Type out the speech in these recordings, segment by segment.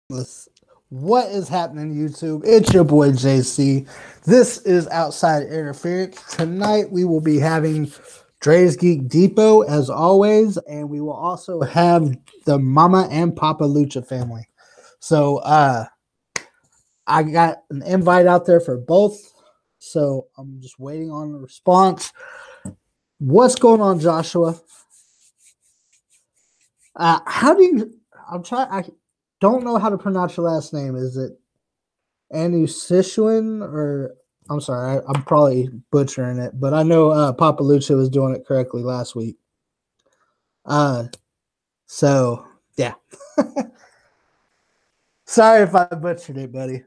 What is happening, YouTube? It's your boy JC. This is Outside Interference. Tonight we will be having Dres Geek Depot as always, and we will also have the Mama and Papa Lucha family. So I got an invite out there for both. So I'm just waiting on a response. What's going on, Joshua? How do you? I don't know how to pronounce your last name. Is it Anusishuan or I'm sorry, I'm probably butchering it, but I know Papa Lucha was doing it correctly last week. So yeah. Sorry if I butchered it, buddy.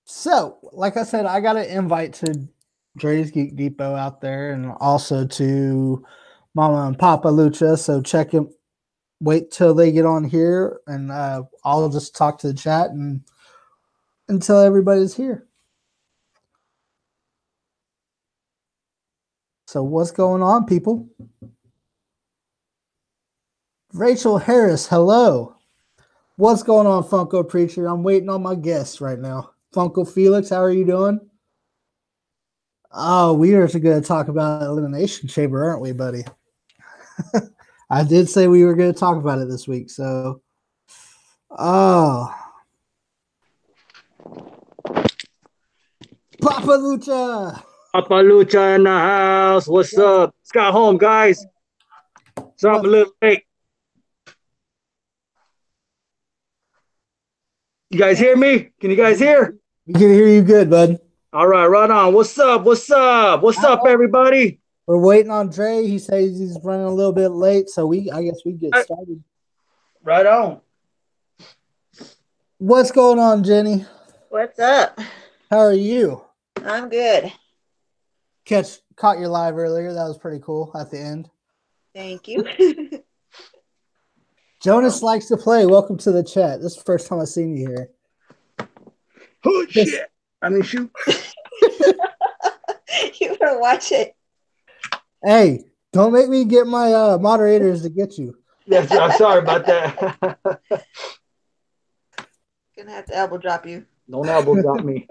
So like I said, I got an invite to Dre's Geek Depot out there and also to Mama and Papa Lucha. So check him. Wait till they get on here, and I'll just talk to the chat and until everybody's here. So what's going on, people? Rachel Harris, hello. What's going on, Funko Preacher? I'm waiting on my guests right now. Funko Felix, how are you doing? Oh, we are going to talk about Elimination Chamber, aren't we, buddy? I did say we were going to talk about it this week, so. Oh. Papa Lucha! Papa Lucha in the house. What's up? Just got home, guys. So I'm a little late. You guys hear me? Can you guys hear? We can hear you good, bud. All right, right on. What's up? What's up? What's up, everybody? We're waiting on Dre. He says he's running a little bit late, so I guess we get started. Right on. What's going on, Jenny? What's up? How are you? I'm good. Caught your live earlier. That was pretty cool at the end. Thank you. Jonas likes to play. Welcome to the chat. This is the first time I've seen you here. Oh, shit. I mean, shoot. You better watch it. Hey, don't make me get my moderators to get you. Yes, I'm sorry about that. Gonna have to elbow drop you. Don't elbow drop me.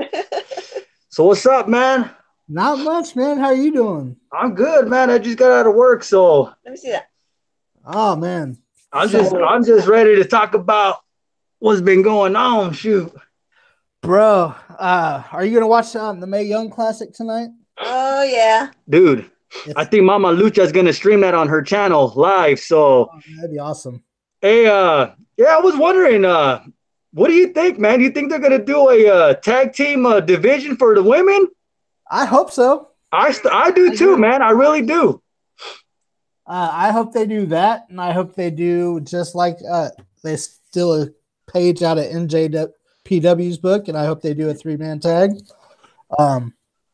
So what's up, man? Not much, man. How are you doing? I'm good, man. I just got out of work, so Let me see that. Oh man. I'm just ready to talk about what's been going on. Shoot. Bro, are you gonna watch the Mae Young Classic tonight? Oh yeah. Dude. I think Mama Lucha is gonna stream that on her channel live. So that'd be awesome. Hey, yeah, I was wondering, what do you think, man? Do you think they're gonna do a tag team division for the women? I hope so. I do too, man. I really do. I hope they do that, and I hope they do just like they steal a page out of NJPW's book, and I hope they do a 3-man tag.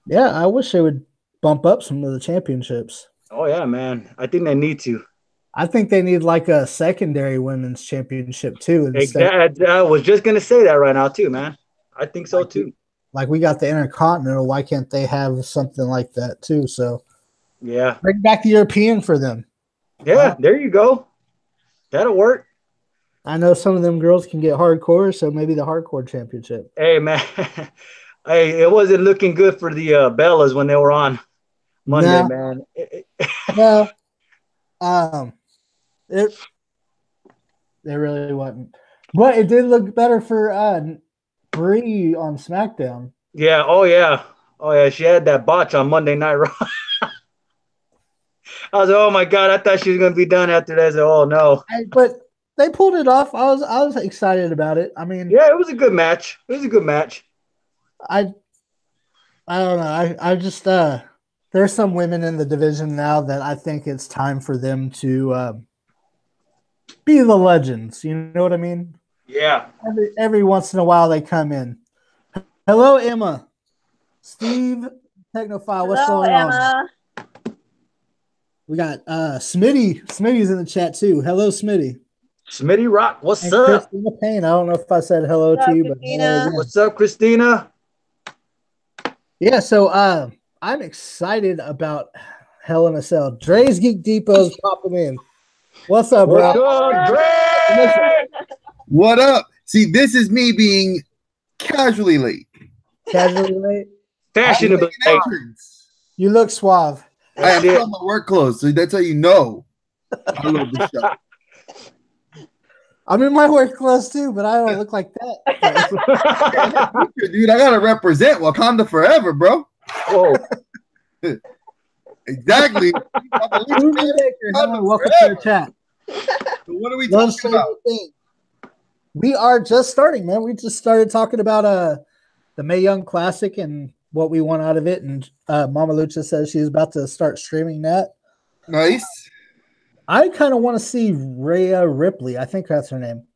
Yeah, I wish they would bump up some of the championships. Oh yeah, man. I think they need to. I think they need like a secondary women's championship too. Exactly. I was just gonna say that right now too, man. I think so too. Like we got the Intercontinental, why can't they have something like that too? So yeah, bring back the European for them. Yeah, there you go. That'll work. I know some of them girls can get hardcore, so maybe the hardcore championship. Hey man, hey, it wasn't looking good for the Bellas when they were on Monday, man. No, it really wasn't, but it did look better for Brie on SmackDown. Yeah. Oh yeah. She had that botch on Monday Night Raw. I was like, oh my god, I thought she was gonna be done after that. I said, oh no. But they pulled it off. I was excited about it. I mean, yeah, it was a good match. I don't know. I just there's some women in the division now that I think it's time for them to be the legends. You know what I mean? Yeah. Every once in a while they come in. Hello, Emma. Steve, Technophile, what's going on? We got Smitty. Smitty's in the chat too. Hello, Smitty. Smitty Rock, what's up? Christina Payne. I don't know if I said hello to you, Christina. but what's up, Christina? Yeah, so I'm excited about Hell in a Cell. Dre's Geek Depot's popping in. What's up, bro? What's up, Dres? What up? See, this is me being casually late. Casually late. Fashionable. I'm making entrance. You look suave. I am still in my work clothes, so that's how you know I love the show. I'm in my work clothes too, but I don't look like that. Dude, I gotta represent Wakanda forever, bro. Whoa. Exactly. Welcome to the chat. So what are we talking about? We are just starting, man. We just started talking about the Mae Young Classic and what we want out of it. And Mama Lucha says she's about to start streaming that. Nice. I kind of want to see Rhea Ripley. I think that's her name.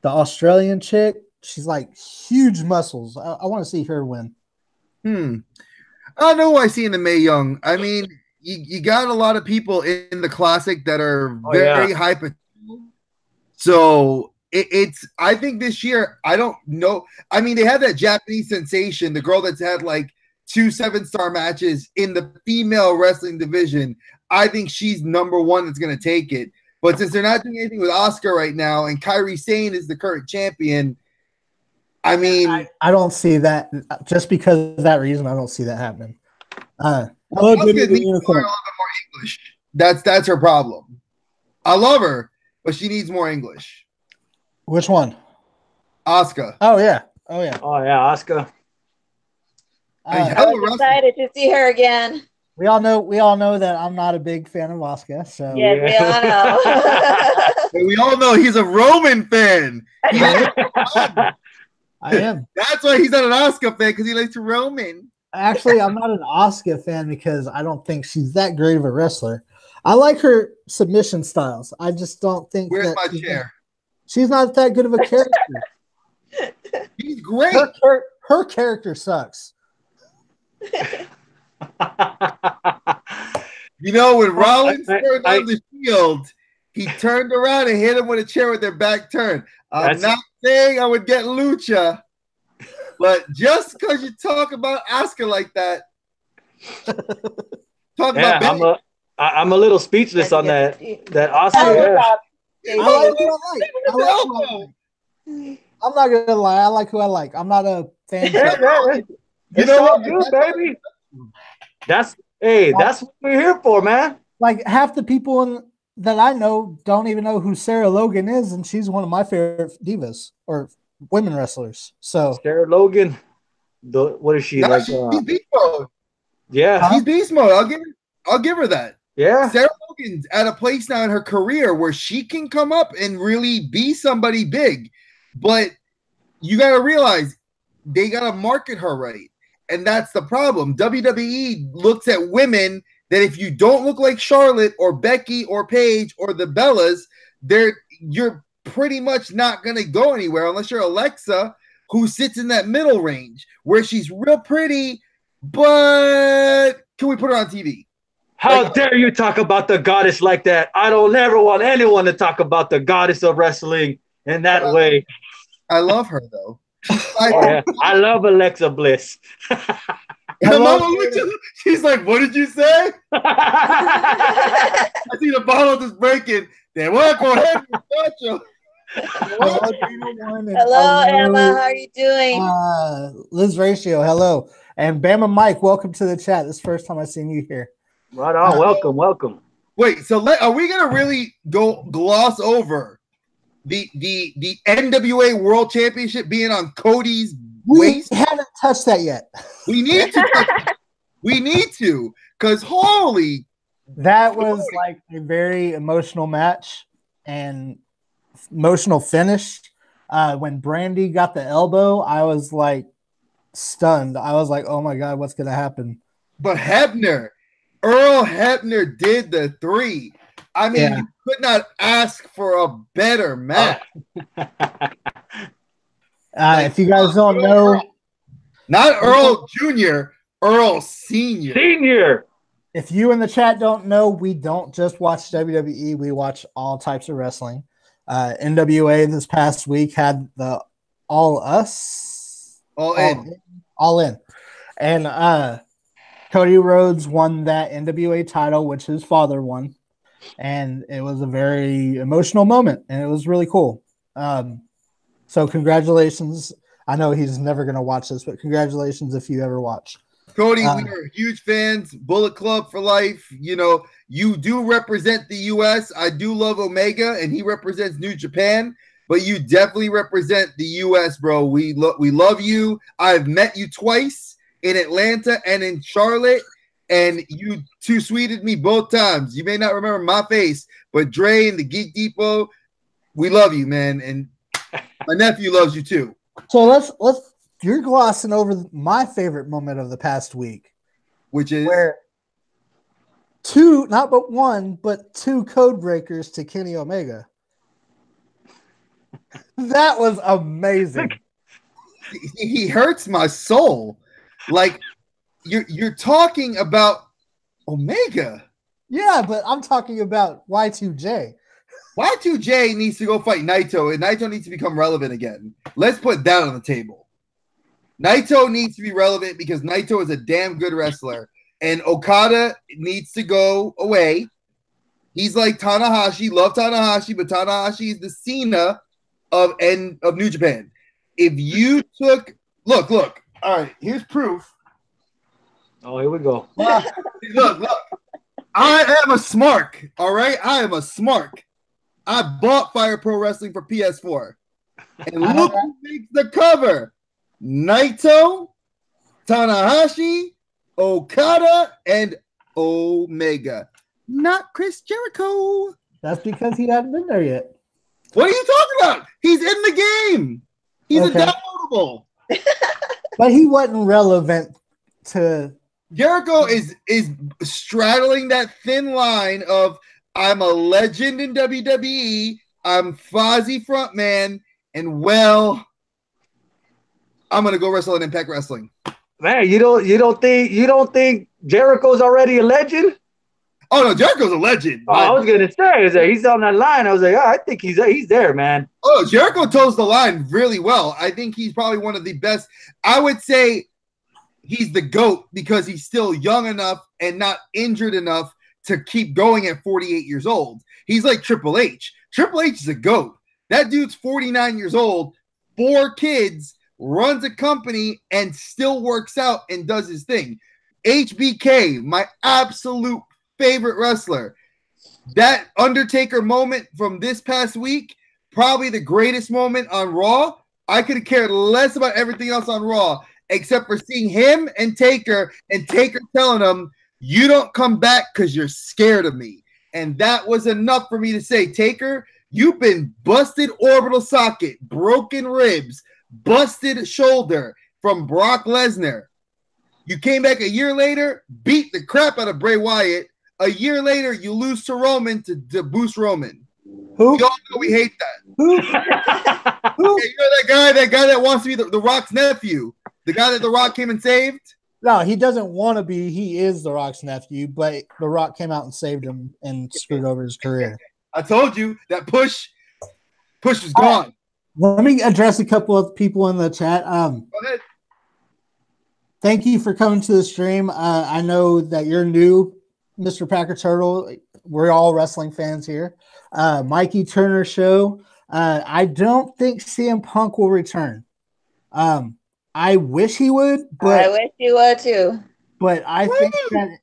The Australian chick. She's like huge muscles. I want to see her win. I don't know who I see in the Mae Young. I mean, you got a lot of people in the Classic that are very high potential. So it's I think this year, I don't know. I mean, they had that Japanese sensation, the girl that's had like 2 7-star matches in the female wrestling division. I think she's number one that's going to take it. But since they're not doing anything with Asuka right now, and Kairi Sane is the current champion, I mean, I don't see that. Just because of that reason, I don't see that happening. Asuka needs to learn a little bit more English. That's her problem. I love her, but she needs more English. Which one? Asuka. Oh yeah, Asuka. I'm excited to see her again. We all know that I'm not a big fan of Asuka. So yes, we all know. We all know he's a Roman fan. I am. That's why he's not an Asuka fan, because he likes Roman. Actually, I'm not an Asuka fan because I don't think she's that great of a wrestler. I like her submission styles. I just don't think. Where's my chair? She's not that good of a character. She's great. Her character sucks. You know, when Rollins turned on the Shield, he turned around and hit him with a chair with their back turned. I'm not saying I would get Lucha, but just because you talk about Asuka like that, talk about Becky. I'm a little speechless on that Asuka. I like who I like. I'm not gonna lie. I like who I like. I'm not a fan. You know what, good, baby. That's what we're here for, man. Like half the people that I know don't even know who Sarah Logan is, and she's one of my favorite divas or women wrestlers. So Sarah Logan, what is she like? She's beast mode. Yeah, she's beast mode. I'll give her that. Yeah, Sarah Logan's at a place now in her career where she can come up and really be somebody big, but you got to realize they got to market her right. And that's the problem. WWE looks at women that if you don't look like Charlotte or Becky or Paige or the Bellas, you're pretty much not going to go anywhere unless you're Alexa, who sits in that middle range where she's real pretty, but can we put her on TV? How dare you talk about the goddess like that? I don't ever want anyone to talk about the goddess of wrestling in that way. I love her, though. I love Alexa Bliss. She's like, what did you say? I see the bottle just breaking. Then what? Go ahead. Hello, Emma. How are you doing? Liz Ratio, hello. And Bama Mike, welcome to the chat. This is the first time I've seen you here. Right on. Welcome. Wait, so are we going to really gloss over the NWA World Championship being on Cody's waist? We haven't touched that yet. We need to touch it. We need to, because holy. That was like a very emotional match and emotional finish. When Brandy got the elbow, I was like stunned. I was like, oh my God, what's going to happen? But Earl Hebner did the 3. I mean, you could not ask for a better match. If you guys don't know, not Earl Jr., Earl Sr. If you in the chat don't know, we don't just watch WWE, we watch all types of wrestling. NWA this past week had the All In. And Cody Rhodes won that NWA title, which his father won. and it was a very emotional moment, and it was really cool. So congratulations. I know he's never going to watch this, but congratulations if you ever watch. Cody, we are huge fans. Bullet Club for life. You know, you do represent the U.S. I do love Omega, and he represents New Japan. But you definitely represent the U.S., bro. We love you. I've met you twice in Atlanta and in Charlotte, and you two-sweeted me both times. You may not remember my face, but Dre and the Geek Depot, we love you, man. And my nephew loves you too. So let's you're glossing over my favorite moment of the past week, which is where two, not but one, but two code breakers to Kenny Omega. That was amazing. He hurts my soul. Like you're talking about Omega. Yeah, but I'm talking about Y2J. Y2J needs to go fight Naito, and Naito needs to become relevant again. Let's put that on the table. Naito needs to be relevant because Naito is a damn good wrestler, and Okada needs to go away. He's like Tanahashi. Love Tanahashi, but Tanahashi is the Cena of New Japan. If you took look, all right, here's proof. Oh, here we go. Look. I am a smark. All right, I am a smark. I bought Fire Pro Wrestling for PS4. And look who makes the cover. Naito, Tanahashi, Okada, and Omega. Not Chris Jericho. That's because he hadn't been there yet. What are you talking about? He's in the game. He's a downloadable. But he wasn't relevant to... Jericho is straddling that thin line of I'm a legend in WWE, I'm Fozzy frontman, and well, I'm gonna go wrestle in Impact Wrestling. Man, you don't think Jericho's already a legend? Oh no, Jericho's a legend. Oh, I was gonna say he's on that line. I was like, I think he's there, man. Oh, Jericho toes the line really well. I think he's probably one of the best. I would say he's the GOAT because he's still young enough and not injured enough to keep going at 48 years old. He's like Triple H. Triple H is a GOAT. That dude's 49 years old, 4 kids, runs a company, and still works out and does his thing. HBK, my absolute favorite wrestler. That Undertaker moment from this past week, probably the greatest moment on Raw. I could have cared less about everything else on Raw except for seeing him and Taker telling him, you don't come back because you're scared of me. And that was enough for me to say, Taker, you've been busted orbital socket, broken ribs, busted shoulder from Brock Lesnar. You came back a year later, beat the crap out of Bray Wyatt. A year later, you lose to Roman to boost Roman. Who? We all know we hate that. Who? Who? Hey, you're that guy that wants to be the Rock's nephew. The guy that The Rock came and saved? No, he doesn't want to be. He is The Rock's nephew, but The Rock came out and saved him and screwed over his career. I told you that push was gone. Let me address a couple of people in the chat. Go ahead. Thank you for coming to the stream. I know that you're new, Mr. Packer Turtle. We're all wrestling fans here. Mikey Turner Show. I don't think CM Punk will return. I wish he would, but I wish he would too. But I think that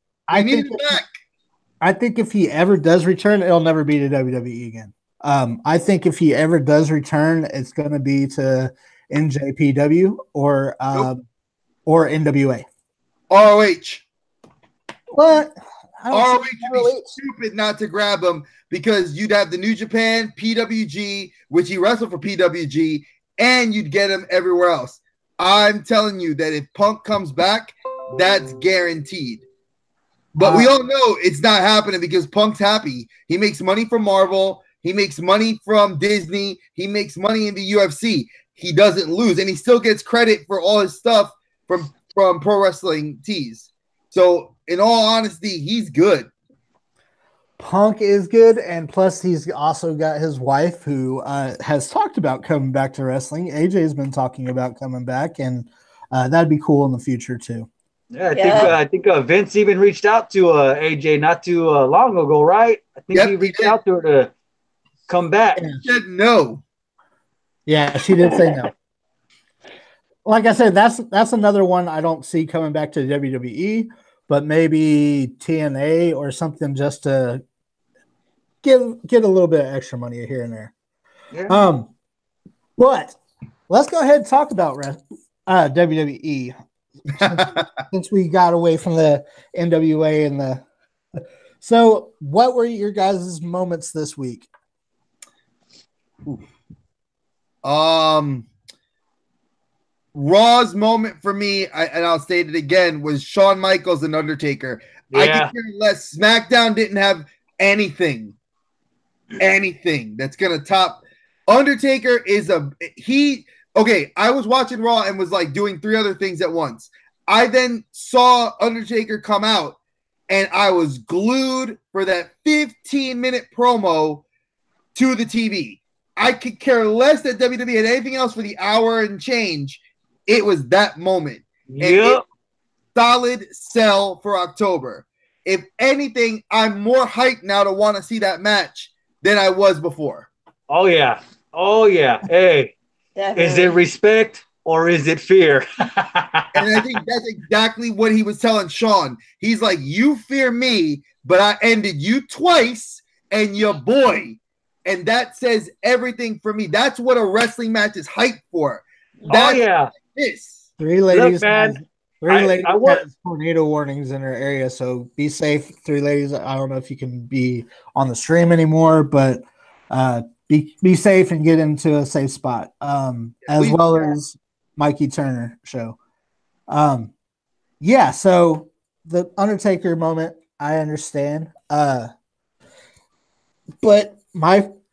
I think if he ever does return, it'll never be to WWE again. I think if he ever does return, it's going to be to NJPW or NWA. ROH. What? ROH would be stupid not to grab him because you'd have the New Japan, PWG, which he wrestled for PWG, and you'd get him everywhere else. I'm telling you that if Punk comes back, that's guaranteed. But we all know it's not happening because Punk's happy. He makes money from Marvel. He makes money from Disney. He makes money in the UFC. He doesn't lose, and he still gets credit for all his stuff from Pro Wrestling Tees. So, in all honesty, he's good. Punk is good, and plus he's also got his wife who has talked about coming back to wrestling. AJ's been talking about coming back, and that'd be cool in the future too. Yeah, I think Vince even reached out to AJ not too long ago, right? I think he reached out to her to come back. She said no. Yeah, she did say no. Like I said, that's another one I don't see coming back to WWE, but maybe TNA or something just to get a little bit of extra money here and there. Yeah. But let's go ahead and talk about WWE since we got away from the NWA and the. So, what were your guys' moments this week? Raw's moment for me, and I'll state it again, was Shawn Michaels and Undertaker. Yeah. I could care less. SmackDown didn't have anything that's gonna top. Undertaker is okay. I was watching Raw and was like doing 3 other things at once. I then saw Undertaker come out, and I was glued for that 15-minute promo to the TV. I could care less that WWE had anything else for the hour and change. It was that moment. Yep. Solid sell for October. If anything, I'm more hyped now to want to see that match than I was before. Oh, yeah. Hey, Definitely. Is it respect or is it fear? And I think that's exactly what he was telling Shawn. He's like, you fear me, but I ended you twice and your boy. And that says everything for me. That's what a wrestling match is hyped for. That's this. 3 ladies. Look, man, 3 ladies have tornado warnings in her area, so be safe. 3 ladies. I don't know if you can be on the stream anymore, but be safe and get into a safe spot. As well as Mikey Turner show. Yeah. So the Undertaker moment, I understand. But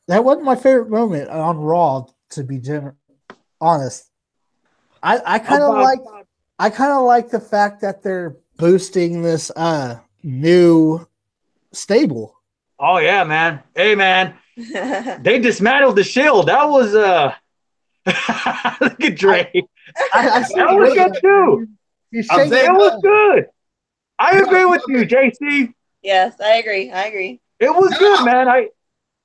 that wasn't my favorite moment on Raw, to be honest. I kind of like the fact that they're boosting this new stable. Oh yeah, man. Hey man. They dismantled the Shield. That was look at Dre. That was good too. It was good. I agree with you, JC. Yes, I agree. It was good, man.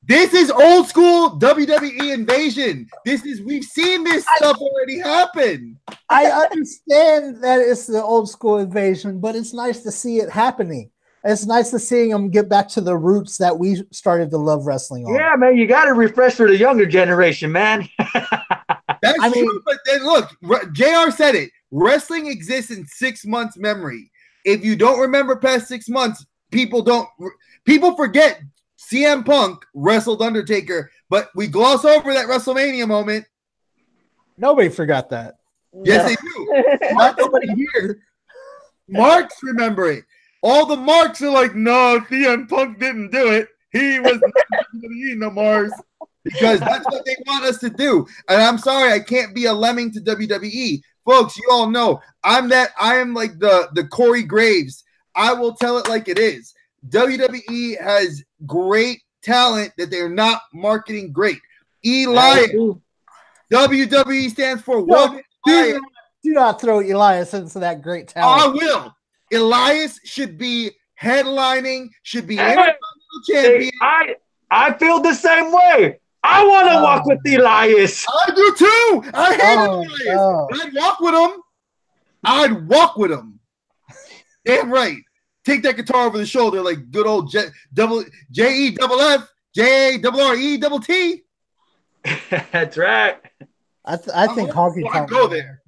This is old school WWE invasion. We've seen this stuff already happen. I understand that it's the old school invasion, but it's nice to see it happening. It's nice to see them get back to the roots that we started to love wrestling on. Yeah, man, you got to refresh for the younger generation, man. That's true, but then look, JR said it. Wrestling exists in 6 months memory. If you don't remember past 6 months, people forget CM Punk wrestled Undertaker, but we gloss over that WrestleMania moment. Nobody forgot that. Yes, they do. Nobody here. Marks remember it. All the marks are like, no, CM Punk didn't do it. He was not no Mars. Because that's what they want us to do. And I'm sorry, I can't be a lemming to WWE. Folks, you all know I am like the Corey Graves. I will tell it like it is. WWE has great talent that they're not marketing great. Elias. WWE stands for what? Do not throw Elias into that great talent. I will. Elias should be headlining, should be Intercontinental champion. I feel the same way. I want to walk with Elias. I do too. I hate Elias. I'd walk with him. Damn right. Take that guitar over the shoulder like good old J-E-double-F, J-A-double-R-E-double-T. That's right. I think Honky Tonk. I'll go there.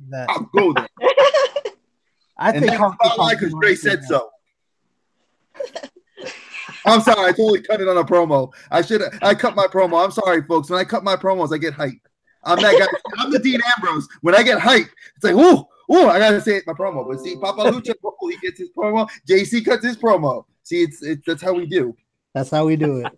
I think Honky Tonk because Dre said so. I'm sorry, I totally cut it on a promo. I cut my promo. I'm sorry, folks. When I cut my promos, I get hyped. I'm that guy. I'm the Dean Ambrose. When I get hyped, it's like, ooh, I gotta say it my promo. But see, Papa Lucha, he gets his promo. JC cuts his promo. See, it's that's how we do. That's how we do it.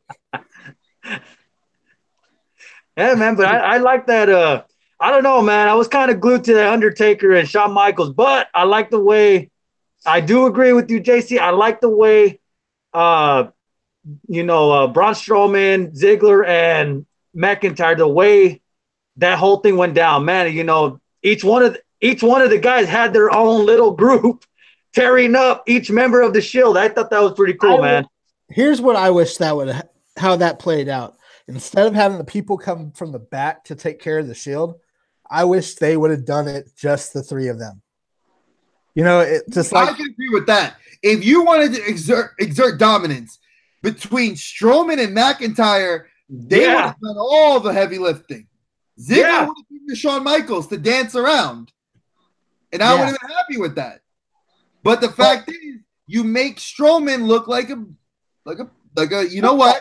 Yeah, man. But I like that. I don't know, man. I was kind of glued to the Undertaker and Shawn Michaels, but I like the way. I do agree with you, JC. I like the way. Braun Strowman, Ziggler, and McIntyre, the way that whole thing went down, man. Each one of the guys had their own little group tearing up each member of the Shield. I thought that was pretty cool, man. Here's what I wish how that played out. Instead of having the people come from the back to take care of the Shield, I wish they would have done it just the three of them. You know, it just like I can agree with that. If you wanted to exert dominance between Strowman and McIntyre, they would have done all the heavy lifting. Ziggler would have given to Shawn Michaels to dance around, and I would have been happy with that. But the fact is, you make Strowman look like a you know what,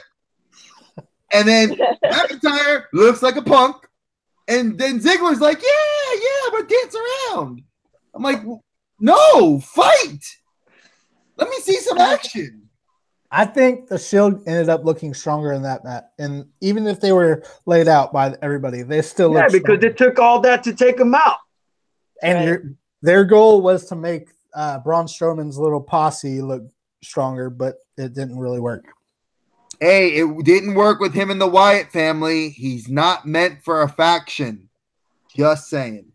and then McIntyre looks like a punk, and then Ziggler's like, but dance around. I'm like, no, fight. Let me see some action. I think the Shield ended up looking stronger in that match. And even if they were laid out by everybody, they still looked because stronger. it took all that to take them out. And their goal was to make Braun Strowman's little posse look stronger, but it didn't really work. Hey, it didn't work with him and the Wyatt family. He's not meant for a faction. Just saying.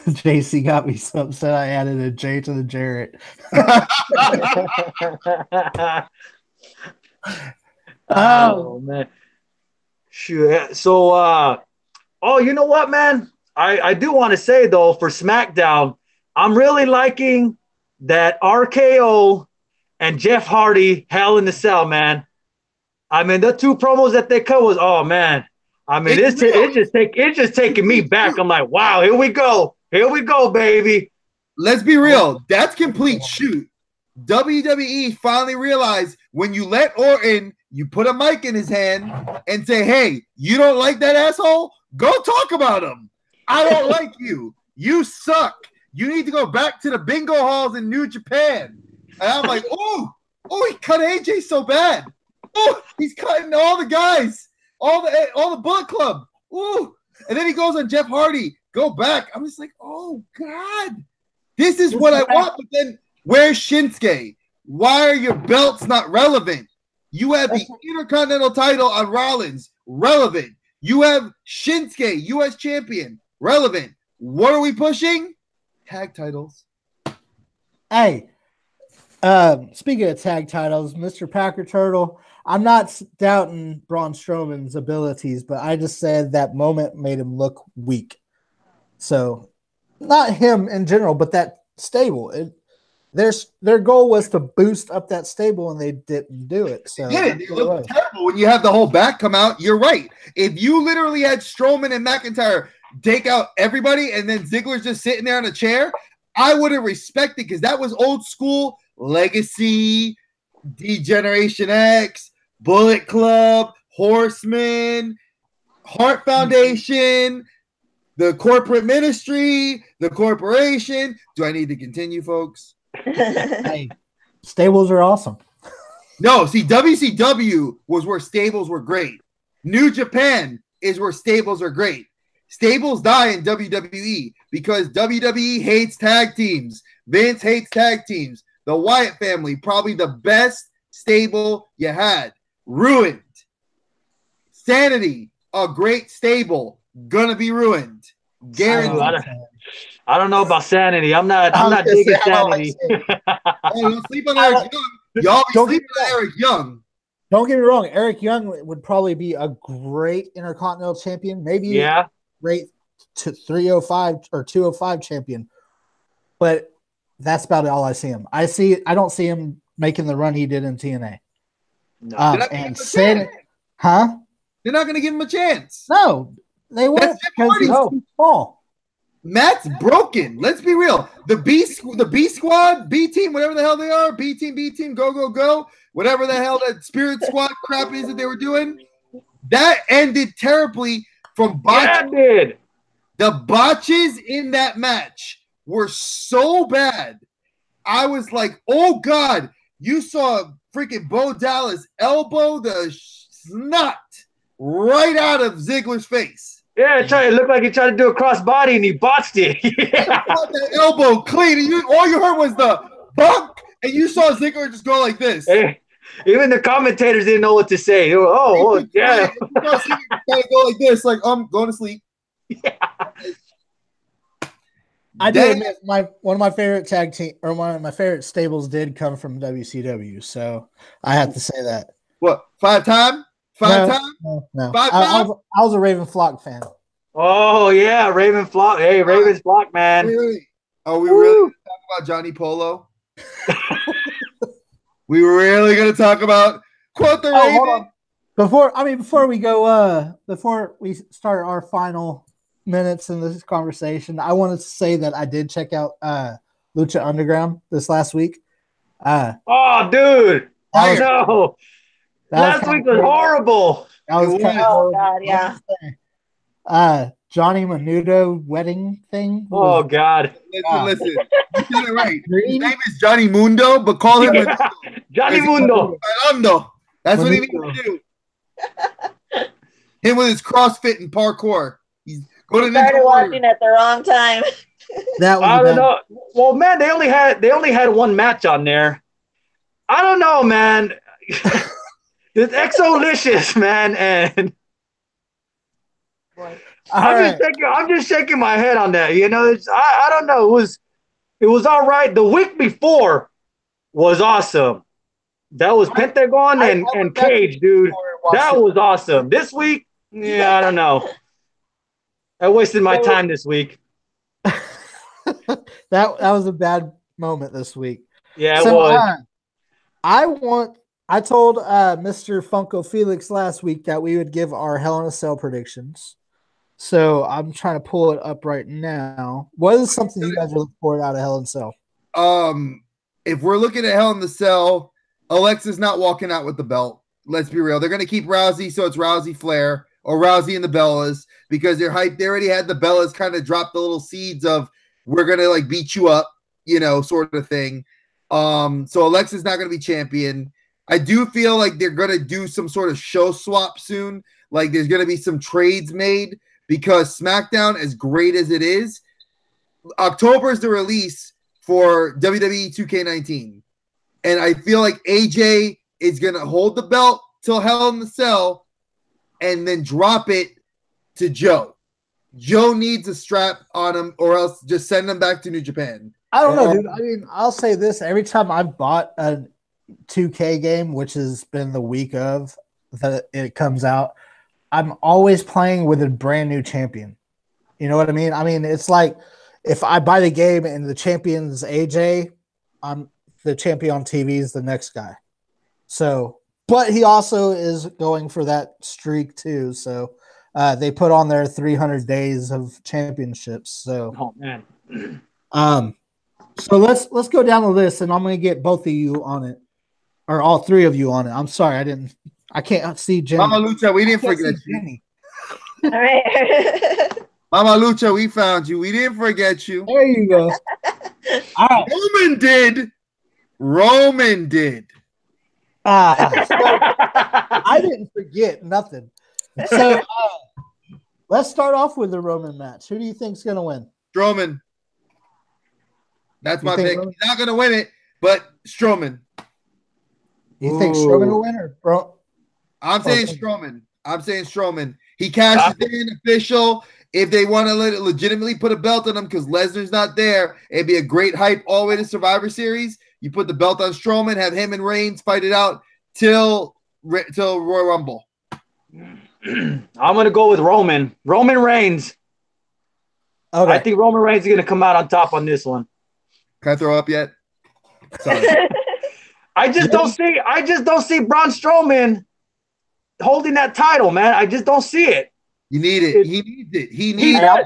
JC got me so upset I added a J to the Jarrett. Oh man. Sure. So you know what, man? I do want to say though, for SmackDown, I'm really liking that RKO and Jeff Hardy Hell in the Cell, man. I mean, the two promos that they cut was, oh man. I mean, it's just taking me back. I'm like, wow, here we go, baby. Let's be real. That's complete shoot. WWE finally realized when you let Orton, you put a mic in his hand and say, hey, you don't like that asshole? Go talk about him. I don't like you. You suck. You need to go back to the bingo halls in New Japan. And I'm like, oh, he cut AJ so bad. Oh, he's cutting all the guys. All the Bullet Club. Ooh. And then he goes on Jeff Hardy. Go back. I'm just like, oh, God. This is what I want. But then where's Shinsuke? Why are your belts not relevant? You have the Intercontinental title on Rollins. Relevant. You have Shinsuke, U.S. champion. Relevant. What are we pushing? Tag titles. Hey, speaking of tag titles, Mr. Packer Turtle, I'm not doubting Braun Strowman's abilities, but I just said that moment made him look weak. So, not him in general, but that stable. Their goal was to boost up that stable, and they didn't do it. So It looked terrible when you have the whole back come out. You're right. If you literally had Strowman and McIntyre take out everybody, and then Ziggler's just sitting there on a chair, I would have respected, because that was old school Legacy, D-Generation X, Bullet Club, Horsemen, Heart Foundation, the corporate ministry, the corporation. Do I need to continue, folks? Hey, stables are awesome. No, see, WCW was where stables were great. New Japan is where stables are great. Stables die in WWE because WWE hates tag teams. Vince hates tag teams. The Wyatt family, probably the best stable you had. Ruined. Sanity, a great stable, gonna be ruined. Guaranteed. I don't know about Sanity. I'm not digging Sanity. Don't sleep on Eric Young. Y'all be sleeping on Eric Young. Don't get me wrong. Eric Young would probably be a great Intercontinental champion. Maybe great 305 or 205 champion. But that's about all I see him. I don't see him making the run he did in TNA. No. And Sanity, huh? They're not going to give him a chance. No, they won't because he's too small. Matt's broken. Let's be real. The B squad, B team, whatever the hell they are, B team, go, whatever the hell that Spirit Squad crap is that they were doing, that ended terribly from botches. Yeah, it did. The botches in that match were so bad. I was like, oh God, you saw freaking Bo Dallas elbow the snot right out of Ziggler's face. Yeah, it looked like he tried to do a crossbody and he botched it. That elbow clean. And all you heard was the bunk, and you saw Ziggler just go like this. Hey, even the commentators didn't know what to say. They were, yeah. You saw Ziggler go like this, like, I'm going to sleep. Yeah. I do admit one of my favorite tag team or one of my favorite stables did come from WCW, so I have to say that. What, 5-time? No. I was a Raven Flock fan. Oh yeah, Raven Flock. Hey, Raven's Flock, man. Wait. Are we really going to talk about Johnny Polo? We were really going to talk about quote the Raven? Before we go, before we start our final minutes in this conversation, I wanted to say that I did check out Lucha Underground this last week. Oh, dude! I know. Last week was horrible. God, yeah. Johnny Menudo wedding thing. Oh God! Listen. You said it right. His name is Johnny Mundo, but call him Johnny Mundo. That's what he needs to do. Him with his CrossFit and parkour. He's going to started watching at the wrong time. I don't know. Well, man, they only had one match on there. I don't know, man. It's Exolicious, man, and I'm just shaking my head on that. You know, I don't know. It was all right. The week before was awesome. That was Pentagon and Cage, dude. That was awesome. This week, yeah, I don't know. I wasted my time this week. that was a bad moment this week. Yeah, it was. I told Mr. Funko Felix last week that we would give our Hell in a Cell predictions. So I'm trying to pull it up right now. What is something you guys are looking for out of Hell in a Cell? If we're looking at Hell in the Cell, Alexa's not walking out with the belt. Let's be real. They're going to keep Rousey, so it's Rousey Flair or Rousey and the Bellas because they're hyped. They already had the Bellas kind of drop the little seeds of we're going to like beat you up, you know, sort of thing. So Alexa's not going to be champion. I do feel like they're going to do some sort of show swap soon. Like there's going to be some trades made because SmackDown, as great as it is, October is the release for WWE 2K19. And I feel like AJ is going to hold the belt till Hell in the Cell and then drop it to Joe. Joe needs a strap on him or else just send him back to New Japan. I don't know, dude. I mean, I'll say this. Every time I've bought a 2K game, which has been the week of that it comes out, I'm always playing with a brand new champion. You know what I mean? I mean, it's like if I buy the game and the champion's AJ, the champion on TV is the next guy. So, but he also is going for that streak too. So they put on their 300 days of championships. So, oh man. So let's go down the list, and I'm going to get both of you on it, or all three of you on it. I'm sorry, I can't see Jenny. Mama Lucha, we didn't forget you. Jenny. All right. Mama Lucha, we found you. We didn't forget you. There you go. All right. Roman did. So I didn't forget nothing. So let's start off with the Roman match. Who do you think's going to win? Strowman. That's my pick. He's not going to win it, but Strowman. You think Strowman will win or bro? I'm saying Strowman. He cashes in official. If they want to legitimately put a belt on him because Lesnar's not there, it'd be a great hype all the way to Survivor Series. You put the belt on Strowman, have him and Reigns fight it out till Royal Rumble. I'm going to go with Roman. Roman Reigns. Okay. I think Roman Reigns is going to come out on top on this one. Can I throw up yet? Sorry. I just don't see Braun Strowman holding that title, man. I just don't see it. You need it. He needs it. He needs it.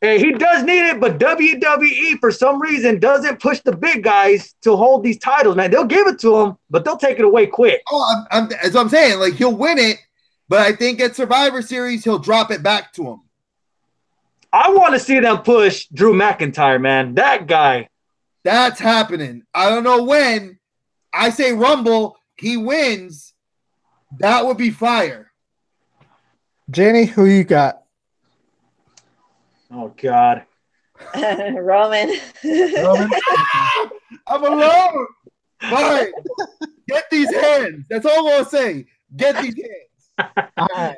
Hey, he does need it, but WWE for some reason doesn't push the big guys to hold these titles, man. They'll give it to him, but they'll take it away quick. Oh, that's what I'm saying. Like he'll win it, but I think at Survivor Series he'll drop it back to him. I want to see them push Drew McIntyre, man. That guy. That's happening. I don't know when. I say Rumble, he wins. That would be fire. Jenny, who you got? Oh, God. Roman. I'm alone. Fine. Get these hands. That's all I'm going to say. Get these hands. All right.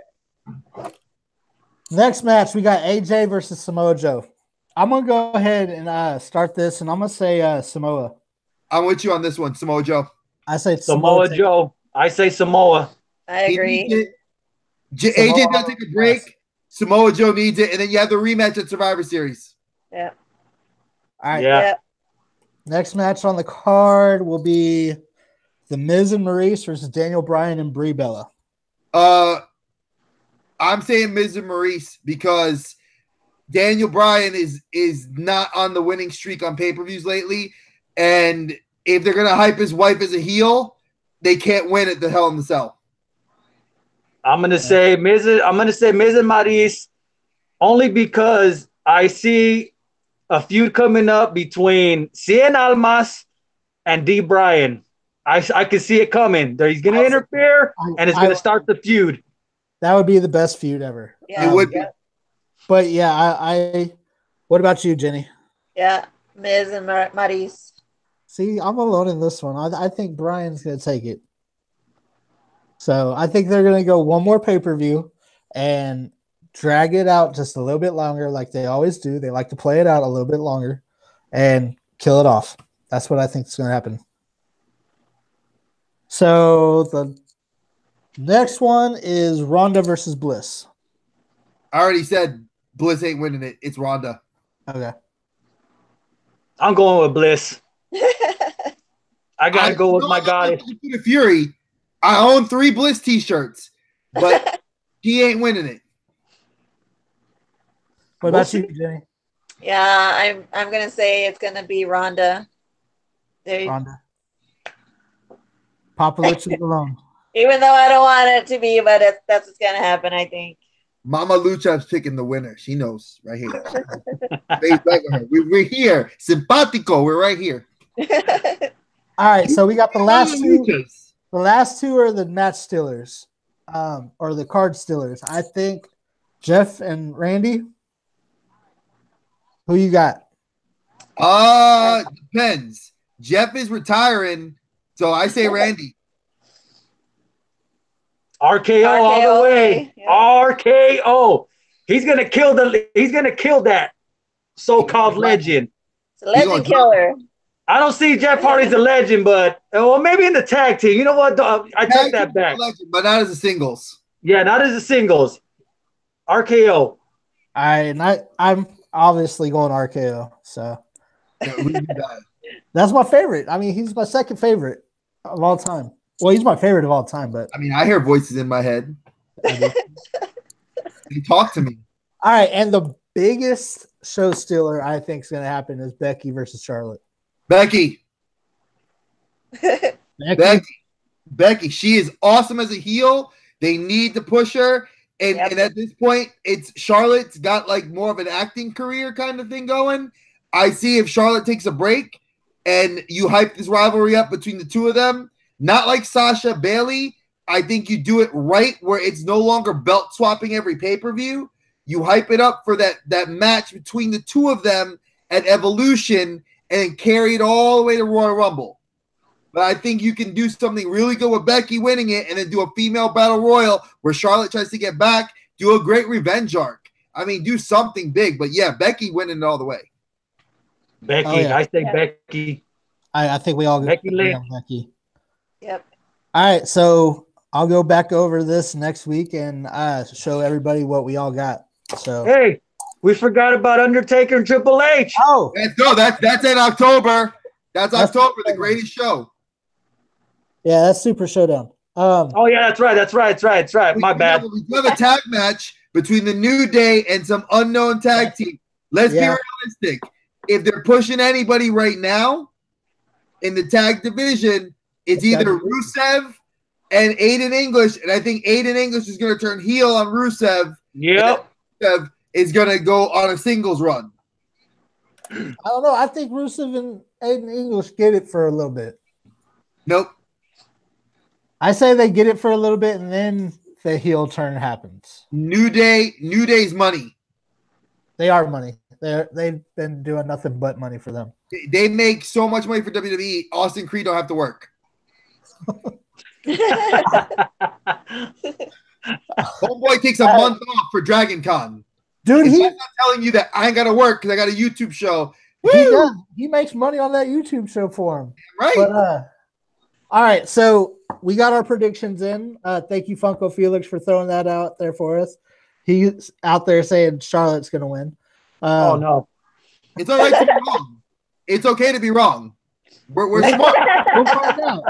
Next match, we got AJ versus Samoa Joe. I'm gonna go ahead and start this, and I'm gonna say Samoa. I'm with you on this one, Samoa Joe. I say Samoa Joe. I say Samoa. I agree. AJ does take a break. Yes. Samoa Joe needs it, and then you have the rematch at Survivor Series. Yeah. All right. Yeah. Next match on the card will be The Miz and Maurice versus Daniel Bryan and Brie Bella. I'm saying Miz and Maurice because Daniel Bryan is not on the winning streak on pay-per-views lately, and if they're gonna hype his wife as a heel, they can't win at the Hell in the Cell. I'm gonna say Miz. I'm gonna say Miz and Maurice only because I see a feud coming up between Cien Almas and D. Bryan. I can see it coming. He's gonna interfere, and it's gonna start the feud. That would be the best feud ever. Yeah, it would be. But yeah, I. What about you, Jenny? Yeah, Miz and Maurice. See, I'm alone in this one. I think Bryan's gonna take it. So I think they're gonna go one more pay-per-view and drag it out just a little bit longer, like they always do. They like to play it out a little bit longer and kill it off. That's what I think is gonna happen. So the next one is Ronda versus Bliss. I already said Bliss ain't winning it. It's Ronda. Okay. I'm going with Bliss. I gotta go with my goddess. Fury. I own 3 Bliss t-shirts, but he ain't winning it. What about you, Jenny? Yeah, I'm gonna say it's gonna be Ronda. Ronda. Papa Lucha's alone. Even though I don't want it to be, but that's what's gonna happen, I think. Mama Lucha's picking the winner. She knows right here. We're here. Simpatico. We're right here. All right, so we got the last two. The last two are the match stealers, or the card stealers. I think Jeff and Randy. Who you got? Depends. Jeff is retiring, so I say Randy. RKO all the way. Yeah. RKO. He's gonna kill that so-called legend. It's a legend killer. I don't see Jeff Hardy's a legend, but maybe in the tag team. You know what? I take that back. Legend, but not as a singles. Yeah, not as a singles. RKO. I'm obviously going RKO. So that's my favorite. I mean, he's my second favorite of all time. Well, he's my favorite of all time, but I mean, I hear voices in my head. They talk to me. All right, and the biggest show stealer I think is going to happen is Becky versus Charlotte. Becky. She is awesome as a heel. They need to push her. And at this point, it's Charlotte's got like more of an acting career kind of thing going. I see if Charlotte takes a break and you hype this rivalry up between the two of them, not like Sasha Bailey. I think you do it right where it's no longer belt swapping every pay-per-view. You hype it up for that match between the two of them at Evolution and then carry it all the way to Royal Rumble. But I think you can do something really good with Becky winning it and then do a female battle royal where Charlotte tries to get back, do a great revenge arc. I mean, do something big. But yeah, Becky winning it all the way. Becky, I say Becky. I think we all Becky. Becky. Yep. All right, so I'll go back over this next week and show everybody what we all got. So hey, we forgot about Undertaker and Triple H. Oh, let's go. That's in October. That's October, the greatest show. Yeah, that's Super Showdown. Oh yeah, that's right. My bad. We have a tag match between the New Day and some unknown tag team. Let's be realistic. If they're pushing anybody right now in the tag division, it's either Rusev and Aiden English, and I think Aiden English is going to turn heel on Rusev. Yep. Rusev is going to go on a singles run. I don't know. I think Rusev and Aiden English get it for a little bit. Nope. I say they get it for a little bit, and then the heel turn happens. New Day's money. They are money. They've been doing nothing but money for them. They make so much money for WWE. Austin Creed don't have to work. Homeboy takes a month off for Dragon Con. Dude, he's not telling you that I ain't got to work because I got a YouTube show. He does. He makes money on that YouTube show for him. Right. But, all right. So we got our predictions in. Thank you, Funko Felix, for throwing that out there for us. He's out there saying Charlotte's going to win. Oh, no. It's all right to be wrong. It's okay to be wrong. We're smart. We'll find out.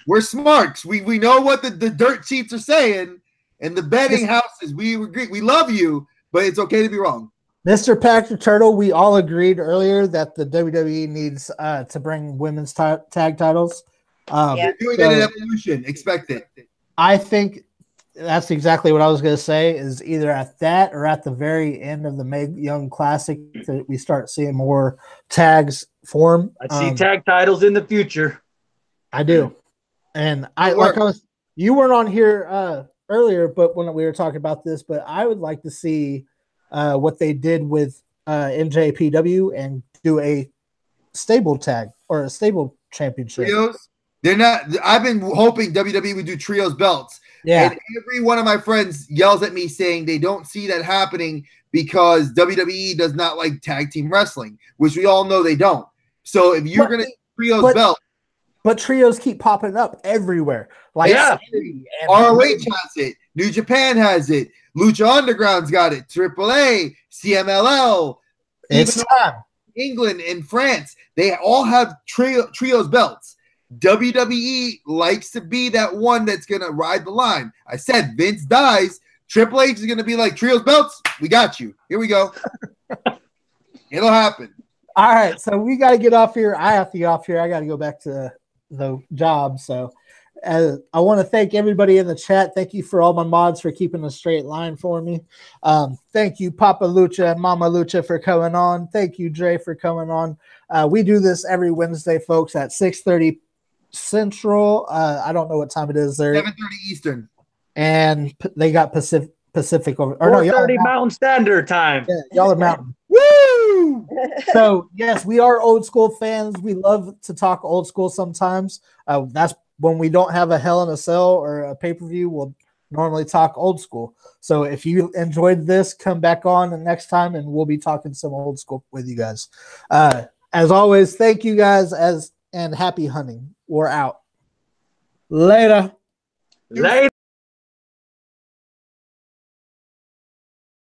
We're smarts. We know what the dirt sheets are saying, and the betting houses. We agree. We love you, but it's okay to be wrong. Mr. Patrick Turtle, we all agreed earlier that the WWE needs to bring women's tag titles. They're doing it in Evolution. Expect it. I think that's exactly what I was going to say, is either at that or at the very end of the Mae Young Classic that we start seeing more tags form. I see tag titles in the future. I do. And you weren't on here earlier, but when we were talking about this, but I would like to see what they did with NJPW and do a stable tag or a stable championship. Trios? They're not. I've been hoping WWE would do trios belts. Yeah. And every one of my friends yells at me saying they don't see that happening because WWE does not like tag team wrestling, which we all know they don't. So if you're going to trios belt. But trios keep popping up everywhere. Like ROH has it. New Japan has it. Lucha Underground's got it. AAA, CMLL. It's time. England and France, they all have trios belts. WWE likes to be that one that's going to ride the line. I said Vince dies. Triple H is going to be like, trios belts, we got you. Here we go. It'll happen. All right, so we got to get off here. I have to get off here. I got to go back to the job. So I want to thank everybody in the chat. Thank you for all my mods for keeping a straight line for me. Thank you, Papa Lucha and Mama Lucha, for coming on. Thank you, Dre, for coming on. We do this every Wednesday, folks, at 6:30 Central. I don't know what time it is there. 7:30 Eastern. And they got Pacific over. 4:30 Mountain Standard Time. Yeah, y'all are Mountain. Woo! So, yes, we are old school fans. We love to talk old school sometimes. That's when we don't have a Hell in a Cell or a pay-per-view, we'll normally talk old school. So if you enjoyed this, come back on the next time, and we'll be talking some old school with you guys. As always, thank you guys, and happy hunting. We're out. Later.